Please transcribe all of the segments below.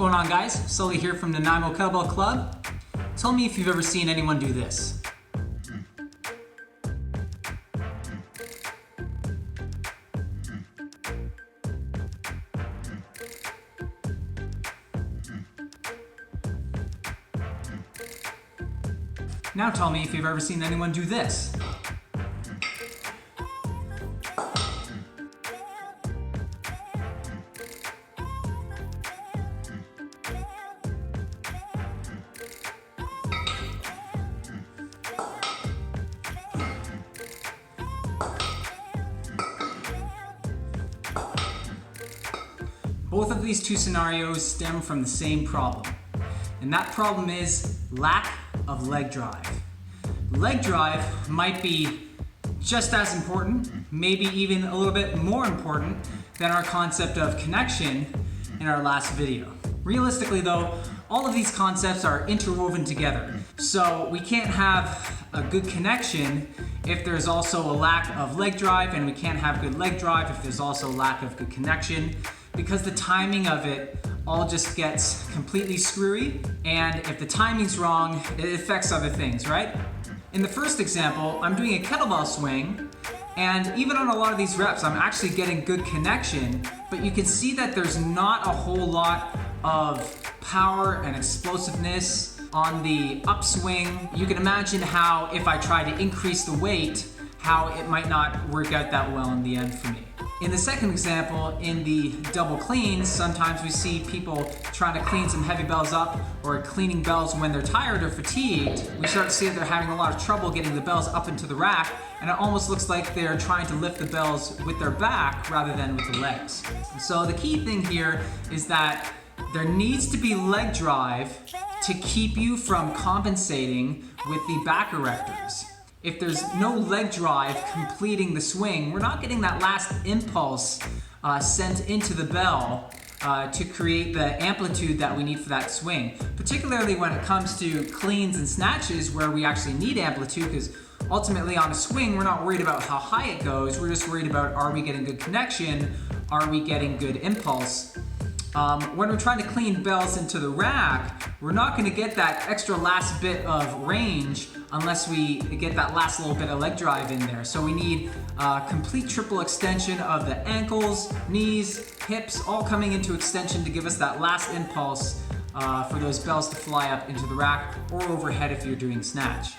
going on, guys? Sully here from the Nanaimo Kettlebell Club. Tell me if you've ever seen anyone do this. Now tell me if you've ever seen anyone do this. Both of these two scenarios stem from the same problem, and that problem is lack of leg drive. Leg drive might be just as important, maybe even a little bit more important than our concept of connection in our last video. Realistically though, all of these concepts are interwoven together, so we can't have a good connection if there's also a lack of leg drive, and we can't have good leg drive if there's also a lack of good connection, because the timing of it all just gets completely screwy, and if the timing's wrong, it affects other things, right? In the first example, I'm doing a kettlebell swing, and even on a lot of these reps, I'm actually getting good connection, but you can see that there's not a whole lot of power and explosiveness on the upswing. You can imagine how if I try to increase the weight, how it might not work out that well in the end for me. In the second example, in the double cleans, sometimes we see people trying to clean some heavy bells up or cleaning bells when they're tired or fatigued. We start to see that they're having a lot of trouble getting the bells up into the rack, and it almost looks like they're trying to lift the bells with their back rather than with the legs. So the key thing here is that there needs to be leg drive to keep you from compensating with the back erectors. If there's no leg drive completing the swing, we're not getting that last impulse sent into the bell to create the amplitude that we need for that swing. Particularly when it comes to cleans and snatches where we actually need amplitude, because ultimately on a swing, we're not worried about how high it goes, we're just worried about, are we getting good connection, are we getting good impulse? When we're trying to clean bells into the rack, we're not going to get that extra last bit of range unless we get that last little bit of leg drive in there. So we need complete triple extension of the ankles, knees, hips, all coming into extension to give us that last impulse for those bells to fly up into the rack or overhead if you're doing snatch.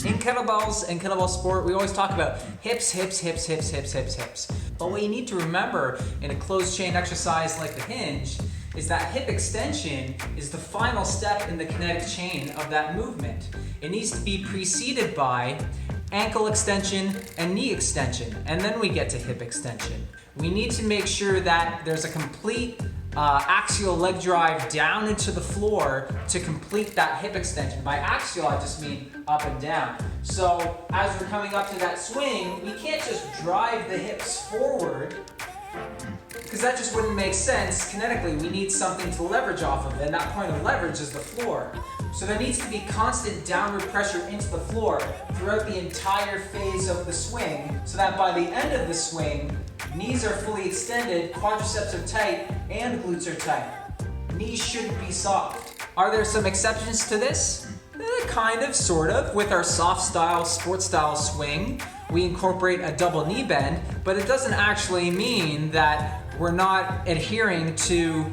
In kettlebells and kettlebell sport, we always talk about hips, hips, hips, hips, hips, hips, hips. But what you need to remember in a closed chain exercise like the hinge is that hip extension is the final step in the kinetic chain of that movement. It needs to be preceded by ankle extension and knee extension, and then we get to hip extension. We need to make sure that there's a complete axial leg drive down into the floor to complete that hip extension. By axial, I just mean up and down. So as we're coming up to that swing, we can't just drive the hips forward, because that just wouldn't make sense. Kinetically, we need something to leverage off of, and that point of leverage is the floor. So there needs to be constant downward pressure into the floor throughout the entire phase of the swing, so that by the end of the swing, knees are fully extended, quadriceps are tight, and glutes are tight. Knees shouldn't be soft. Are there some exceptions to this? Kind of, sort of. With our soft style, sport style swing, we incorporate a double knee bend, but it doesn't actually mean that we're not adhering to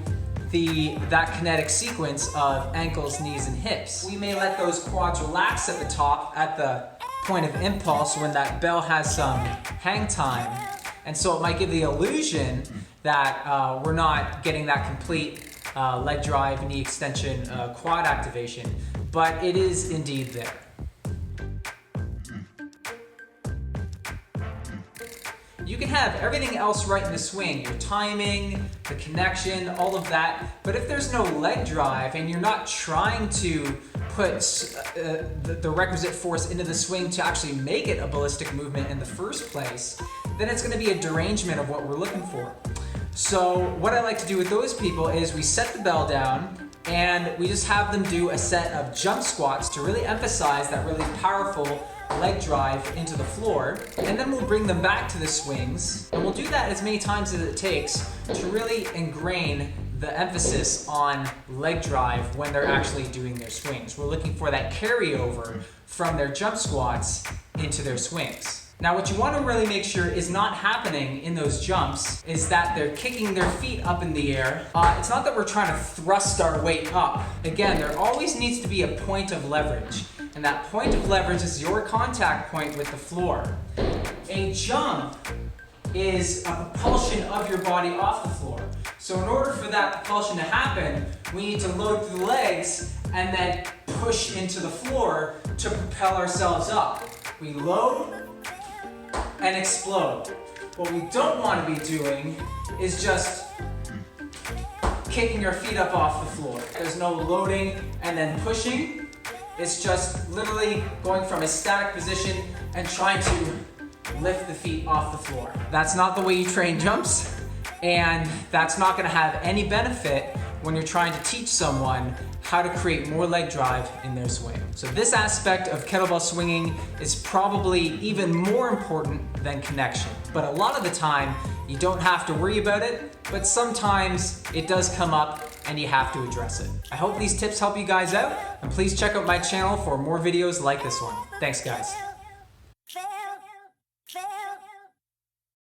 that kinetic sequence of ankles, knees, and hips. We may let those quads relax at the top at the point of impulse when that bell has some hang time. And so it might give the illusion that we're not getting that complete leg drive, knee extension, quad activation, but it is indeed there. You can have everything else right in the swing, your timing, the connection, all of that, but if there's no leg drive and you're not trying to put the requisite force into the swing to actually make it a ballistic movement in the first place, then it's going to be a derangement of what we're looking for. So what I like to do with those people is we set the bell down and we just have them do a set of jump squats to really emphasize that really powerful leg drive into the floor, and then we'll bring them back to the swings, and we'll do that as many times as it takes to really ingrain the emphasis on leg drive when they're actually doing their swings. We're looking for that carryover from their jump squats into their swings. Now what you want to really make sure is not happening in those jumps is that they're kicking their feet up in the air. It's not that we're trying to thrust our weight up. Again, there always needs to be a point of leverage, and that point of leverage is your contact point with the floor. A jump is a propulsion of your body off the floor. So in order for that propulsion to happen, we need to load through the legs and then push into the floor to propel ourselves up. We load and explode. What we don't want to be doing is just kicking our feet up off the floor. There's no loading and then pushing. It's just literally going from a static position and trying to lift the feet off the floor. That's not the way you train jumps, and that's not going to have any benefit when you're trying to teach someone how to create more leg drive in their swing. So this aspect of kettlebell swinging is probably even more important than connection. But a lot of the time, you don't have to worry about it, but sometimes it does come up and you have to address it. I hope these tips help you guys out, and please check out my channel for more videos like this one. Thanks, guys.